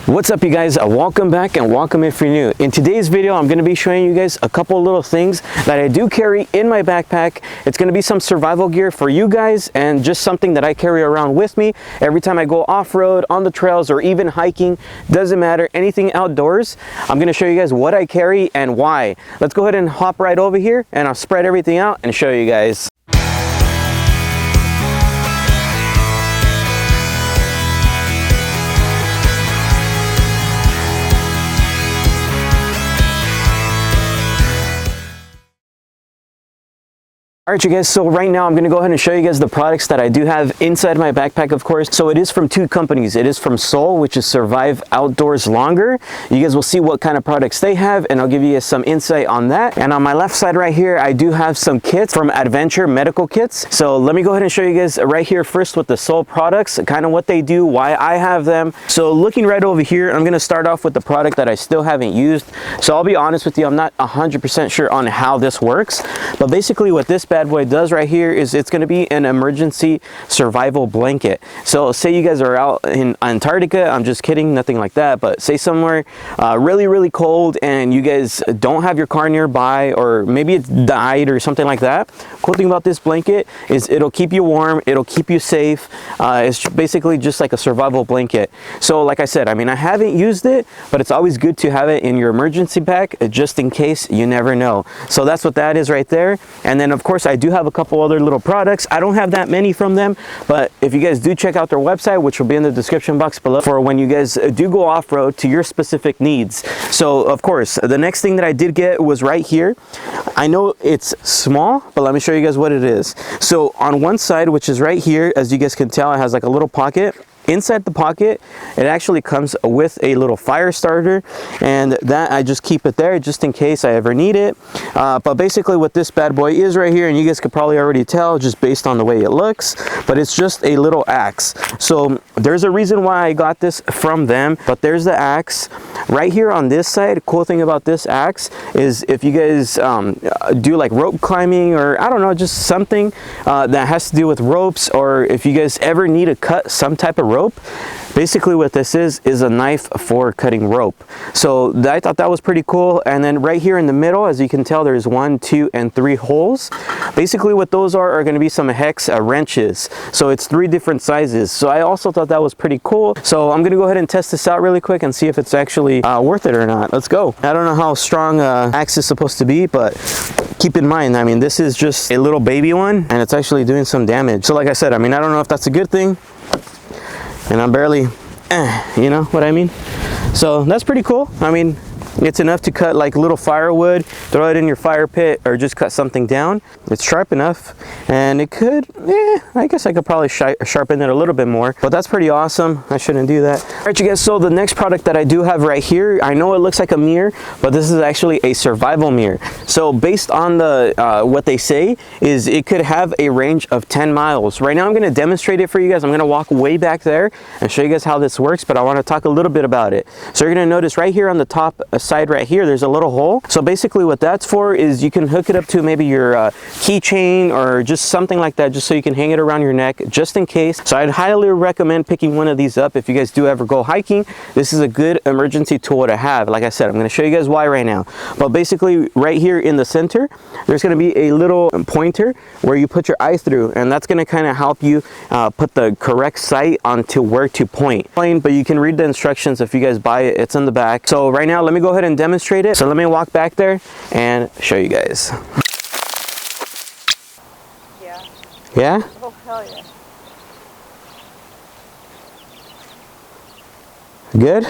What's up, you guys? Welcome back and welcome if you're new. In today's video, I'm going to be showing you guys a couple of little things that I do carry in my backpack. It's going to be some survival gear for you guys and just something that I carry around with me every time I go off-road, on the trails, or even hiking. Doesn't matter, anything outdoors. I'm going to show you guys what I carry and why. Let's go ahead and hop right over here and I'll spread everything out and show you guys. Alright, you guys, so right now I'm going to go ahead and show you guys the products that I do have inside my backpack, of course. So it is from two companies. It is from Sol, which is Survive Outdoors Longer. You guys will see what kind of products they have and I'll give you some insight on that. And on my left side right here, I do have some kits from Adventure medical kits. So let me go ahead and show you guys right here first with the Sol products, kind of what they do, why I have them. So looking right over here, I'm going to start off with the product that I still haven't used. So I'll be honest with you, I'm not 100% sure on how this works, but basically what this bad boy does right here is it's going to be an emergency survival blanket. So say you guys are out in Antarctica, I'm just kidding, nothing like that, but say somewhere really cold and you guys don't have your car nearby, or maybe it's died or something like that. Cool thing about this blanket is it'll keep you warm, it'll keep you safe. It's basically just like a survival blanket. So like I said, I mean, I haven't used it, but it's always good to have it in your emergency pack just in case, you never know. So that's what that is right there. And then of course I do have a couple other little products. I don't have that many from them, but if you guys do check out their website, which will be in the description box below, for when you guys do go off-road to your specific needs. So of course, the next thing that I did get was right here. I know it's small, but let me show you guys what it is. So on one side, which is right here, as you guys can tell, it has like a little pocket. Inside the pocket, it actually comes with a little fire starter, and that I just keep it there just in case I ever need it. But basically what this bad boy is right here, and you guys could probably already tell just based on the way it looks, but it's just a little axe. So there's a reason why I got this from them, but there's the axe right here on this side. Cool thing about this axe is if you guys do like rope climbing, or I don't know, just something that has to do with ropes, or if you guys ever need to cut some type of rope, basically what this is a knife for cutting rope. So I thought that was pretty cool. And then right here in the middle, as you can tell, there's 1, 2, and 3 holes. Basically what those are going to be some hex wrenches. So it's 3 different sizes. So I also thought that was pretty cool. So I'm gonna go ahead and test this out really quick and see if it's actually worth it or not. Let's go. I don't know how strong axe is supposed to be, but keep in mind, I mean, this is just a little baby one and it's actually doing some damage. So like I said, I mean, I don't know if that's a good thing, and I'm barely, you know what I mean? So that's pretty cool. I mean, it's enough to cut like little firewood, throw it in your fire pit, or just cut something down. It's sharp enough, and it could, I guess I could probably sharpen it a little bit more, but that's pretty awesome. I shouldn't do that. All right, you guys, so the next product that I do have right here, I know it looks like a mirror, but this is actually a survival mirror. So based on the what they say is it could have a range of 10 miles. Right now I'm going to demonstrate it for you guys. I'm going to walk way back there and show you guys how this works, but I want to talk a little bit about it. So you're going to notice right here on the top side right here, there's a little hole. So basically what that's for is you can hook it up to maybe your keychain or just something like that, just so you can hang it around your neck just in case. So I'd highly recommend picking one of these up if you guys do ever go hiking. This is a good emergency tool to have. Like I said, I'm going to show you guys why right now, but basically right here in the center there's going to be a little pointer where you put your eye through, and that's going to kind of help you put the correct sight onto where to point. But you can read the instructions if you guys buy it. It's in the back. So right now let me go ahead and demonstrate it. So let me walk back there and show you guys. Yeah? Oh, hell yeah. Good?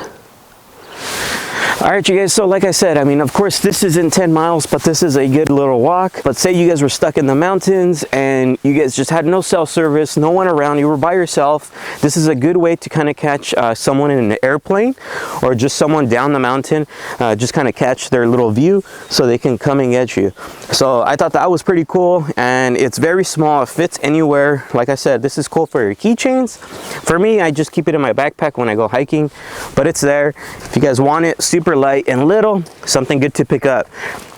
All right, you guys, so like I said, I mean, of course this isn't 10 miles, but this is a good little walk. But say you guys were stuck in the mountains and you guys just had no cell service, no one around, you were by yourself. This is a good way to kind of catch someone in an airplane, or just someone down the mountain, just kind of catch their little view so they can come and get you. So I thought that was pretty cool, and it's very small, it fits anywhere. Like I said, this is cool for your keychains. For me, I just keep it in my backpack when I go hiking, but it's there. If you guys want it, super light and little, something good to pick up.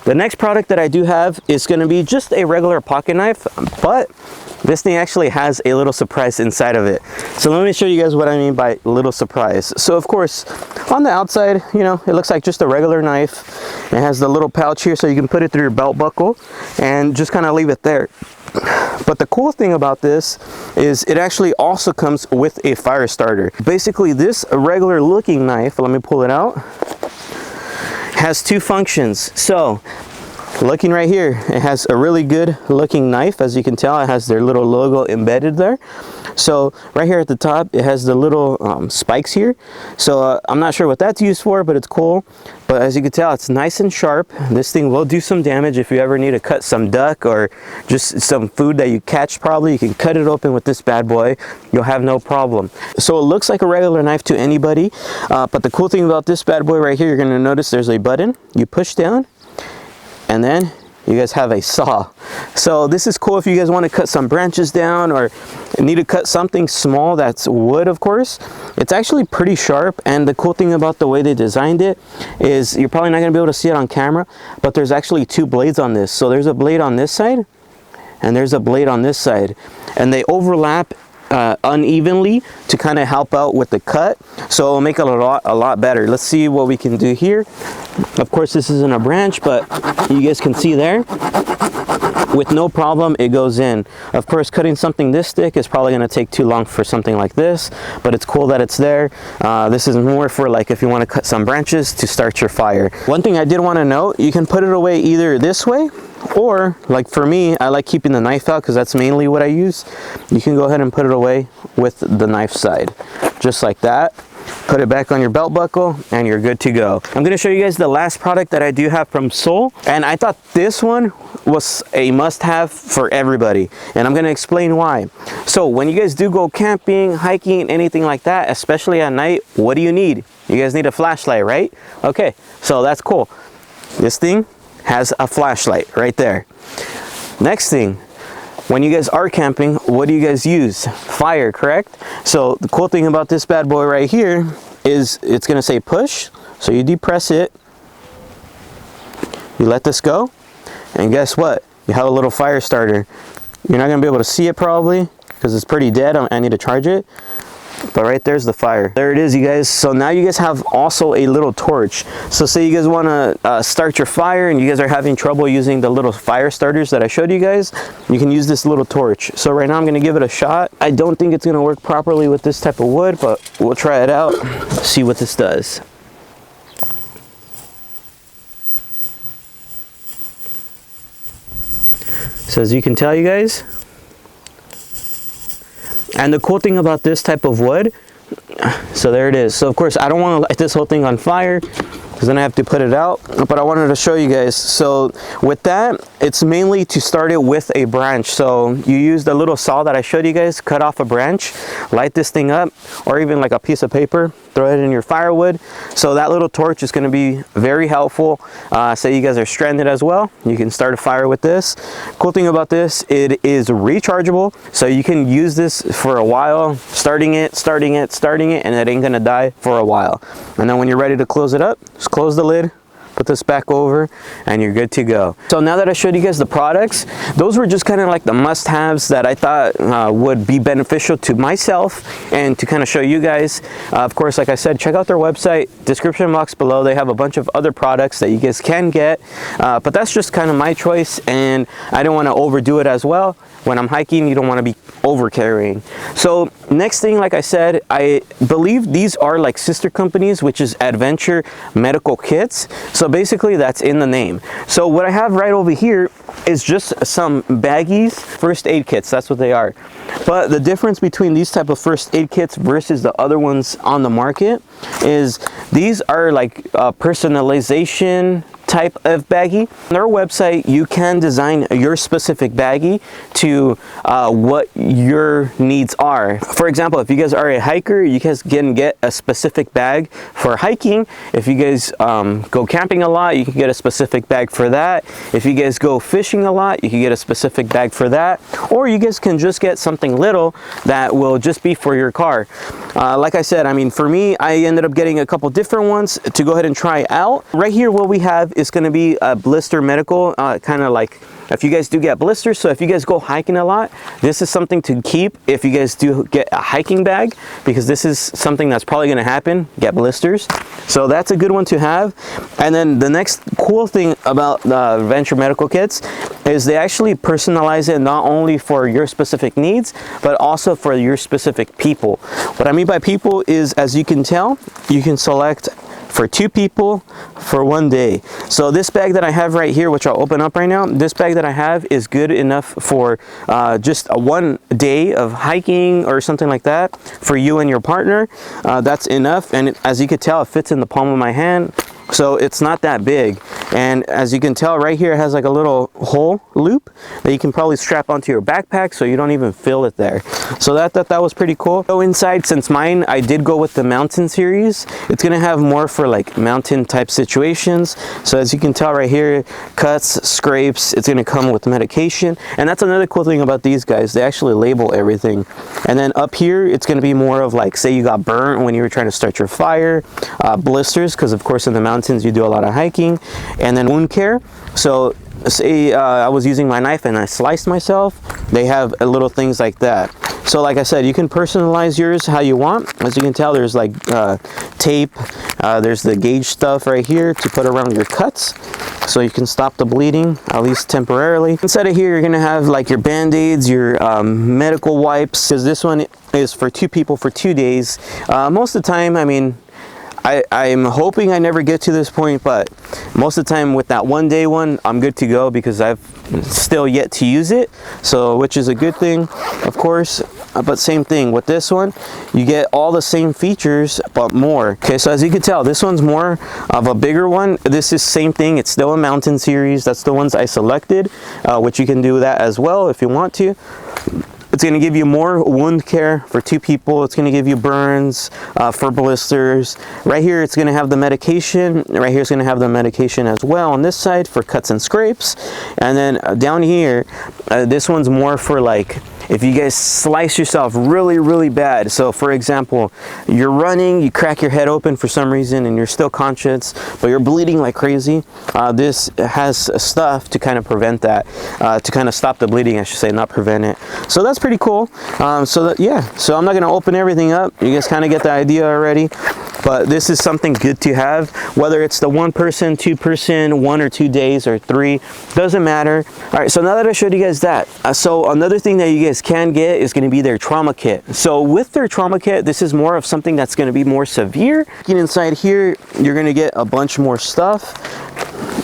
The next product that I do have is going to be just a regular pocket knife, but this thing actually has a little surprise inside of it. So let me show you guys what I mean by little surprise. So of course, on the outside, you know, it looks like just a regular knife. It has the little pouch here so you can put it through your belt buckle and just kind of leave it there. But the cool thing about this is it actually also comes with a fire starter. Basically, this regular looking knife, let me pull it out, has two functions. So looking right here, it has a really good looking knife. As you can tell, it has their little logo embedded there. So right here at the top, it has the little spikes here. So I'm not sure what that's used for, but it's cool. But as you can tell, it's nice and sharp. This thing will do some damage if you ever need to cut some duck or just some food that you catch. Probably you can cut it open with this bad boy. You'll have no problem. So it looks like a regular knife to anybody. But the cool thing about this bad boy right here, you're going to notice there's a button. You push down, and then you guys have a saw. So this is cool if you guys want to cut some branches down or need to cut something small that's wood, of course. It's actually pretty sharp, and the cool thing about the way they designed it is you're probably not going to be able to see it on camera, but there's actually two blades on this. So there's a blade on this side and there's a blade on this side, and they overlap unevenly to kind of help out with the cut, so it'll make it a lot better. Let's see what we can do here. Of course, this isn't a branch, but you guys can see there, with no problem it goes in. Of course, cutting something this thick is probably going to take too long for something like this, but it's cool that it's there. This is more for like if you want to cut some branches to start your fire. One thing I did want to note, you can put it away either this way, or like for me, I like keeping the knife out because that's mainly what I use. You can go ahead and put it away with the knife side, just like that. Put it back on your belt buckle and you're good to go. I'm going to show you guys the last product that I do have from Soul, and I thought this one was a must-have for everybody, and I'm going to explain why. So when you guys do go camping, hiking, anything like that, especially at night, what do you need? You guys need a flashlight, right? Okay, so that's cool. This thing has a flashlight right there. Next thing, when you guys are camping, what do you guys use? Fire, correct? So the cool thing about this bad boy right here is it's gonna say push. So you depress it, you let this go, and guess what? You have a little fire starter. You're not gonna be able to see it probably because it's pretty dead. I need to charge it. But right there's the fire. There it is, you guys. So now you guys have also a little torch. So say you guys want to start your fire and you guys are having trouble using the little fire starters that I showed you guys, you can use this little torch. So right now I'm going to give it a shot. I don't think it's going to work properly with this type of wood, but we'll try it out, see what this does. So as you can tell, you guys, and the cool thing about this type of wood, so there it is. So of course I don't want to light this whole thing on fire because then I have to put it out, but I wanted to show you guys. So with that, it's mainly to start it with a branch. So you use the little saw that I showed you guys, cut off a branch, light this thing up, or even like a piece of paper, throw it in your firewood. So that little torch is going to be very helpful. Say you guys are stranded as well, you can start a fire with this. Cool thing about this, it is rechargeable, so you can use this for a while, starting it, and it ain't gonna die for a while. And then when you're ready to close it up, just close the lid, put this back over, and you're good to go. So now that I showed you guys the products, those were just kind of like the must-haves that I thought would be beneficial to myself and to kind of show you guys. Of course, like I said, check out their website, description box below. They have a bunch of other products that you guys can get, but that's just kind of my choice, and I don't want to overdo it as well. When I'm hiking, you don't want to be over carrying. So next thing, like I said, I believe these are like sister companies, which is Adventure Medical Kits. So basically that's in the name. So what I have right over here is just some baggies, first aid kits. That's what they are. But the difference between these type of first aid kits versus the other ones on the market is these are like personalization type of baggie. On their website, you can design your specific baggie to what your needs are. For example, if you guys are a hiker, you guys can get a specific bag for hiking. If you guys go camping a lot, you can get a specific bag for that. If you guys go fishing a lot, you can get a specific bag for that. Or you guys can just get something little that will just be for your car. Like I said, I mean, for me, I ended up getting a couple different ones to go ahead and try out. Right here, what we have is is going to be a blister medical, kind of like if you guys do get blisters. So if you guys go hiking a lot, this is something to keep if you guys do get a hiking bag, because this is something that's probably going to happen, get blisters. So that's a good one to have. And then the next cool thing about the Adventure medical kits is they actually personalize it not only for your specific needs, but also for your specific people. What I mean by people is, as you can tell, you can select for 2 people for 1 day. So this bag that I have right here, which I'll open up right now, this bag that I have is good enough for just a 1 day of hiking or something like that for you and your partner. That's enough, and as you can tell, it fits in the palm of my hand. So it's not that big, and as you can tell right here, it has like a little hole loop that you can probably strap onto your backpack so you don't even feel it there. So that was pretty cool. So inside, since mine, I did go with the mountain series, it's gonna have more for like mountain type situations. So as you can tell right here, cuts, scrapes, it's gonna come with medication. And that's another cool thing about these guys, they actually label everything. And then up here, it's gonna be more of like, say you got burnt when you were trying to start your fire, blisters, because of course in the mountains you do a lot of hiking, and then wound care. So say I was using my knife and I sliced myself, they have little things like that. So like I said, you can personalize yours how you want. As you can tell, there's like tape, there's the gauge stuff right here to put around your cuts so you can stop the bleeding, at least temporarily. Inside of here, you're gonna have like your band-aids, your medical wipes, because this one is for 2 people for 2 days. Most of the time, I mean, I'm hoping I never get to this point, but most of the time with that 1 day one, I'm good to go because I've still yet to use it. So, which is a good thing, of course. But same thing with this one, you get all the same features, but more. Okay, so as you can tell, this one's more of a bigger one. This is same thing. It's still a mountain series. That's the ones I selected, which you can do that as well if you want to. It's going to give you more wound care for 2 people. It's going to give you burns for blisters. Right here, it's going to have the medication. Right here, it's going to have the medication as well on this side for cuts and scrapes. And then down here, this one's more for like, if you guys slice yourself really, really bad. So for example, you're running, you crack your head open for some reason and you're still conscious, but you're bleeding like crazy. This has stuff to kind of prevent that, to kind of stop the bleeding, I should say, not prevent it. So that's pretty cool. So I'm not gonna open everything up. You guys kind of get the idea already. But this is something good to have, whether it's the 1 person, 2 person, 1 or 2 days or 3, doesn't matter. All right, so now that I showed you guys that, so another thing that you guys can get is going to be their trauma kit. So with their trauma kit, this is more of something that's going to be more severe. Inside here, you're going to get a bunch more stuff.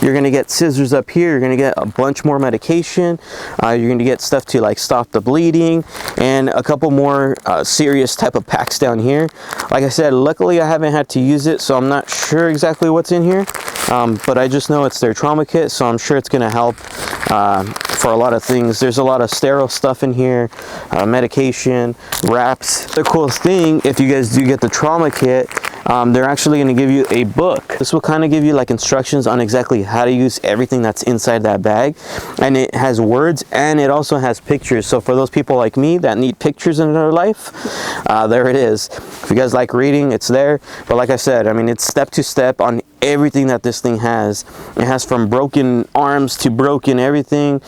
You're going to get scissors up here. You're going to get a bunch more medication. You're going to get stuff to like stop the bleeding, and a couple more serious type of packs down here. Like I said, luckily I haven't had to use it, so I'm not sure exactly what's in here. But I just know it's their trauma kit, so I'm sure it's going to help for a lot of things. There's a lot of sterile stuff in here, medication, wraps. The coolest thing, if you guys do get the trauma kit, they're actually going to give you a book. This will kind of give you like instructions on exactly how to use everything that's inside that bag, and it has words and it also has pictures. So for those people like me that need pictures in their life, there it is. If you guys like reading, it's there. But like I said, I mean, it's step to step on everything that this thing has. It has from broken arms to broken everything,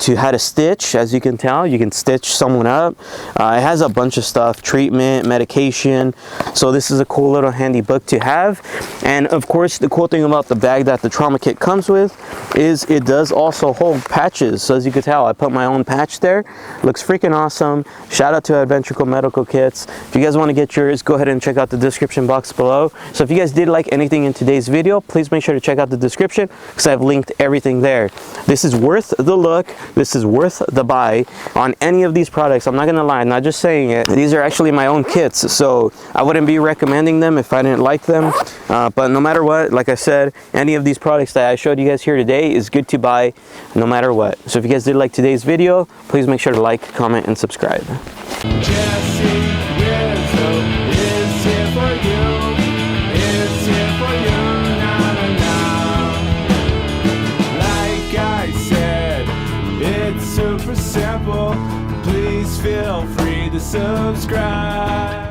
to how to stitch. As you can tell, you can stitch someone up. It has a bunch of stuff, treatment, medication. So this is a cool little handy book to have. And of course, the cool thing about the bag that the trauma kit comes with is it does also hold patches. So as you can tell, I put my own patch there. Looks freaking awesome. Shout out to Adventure Medical Kits. If you guys want to get yours, go ahead and check out the description box below. So if you guys did like anything in today's video, please make sure to check out the description because I've linked everything there. This is worth the look. This is worth the buy on any of these products. I'm not gonna lie, I'm not just saying it. These are actually my own kits, so I wouldn't be recommending them if I didn't like them. But no matter what, like I said, any of these products that I showed you guys here today is good to buy no matter what. So if you guys did like today's video, please make sure to like, comment, and subscribe. JesseRizo is here for you. It's here for you. Like I said, it's super simple. Please feel free to subscribe.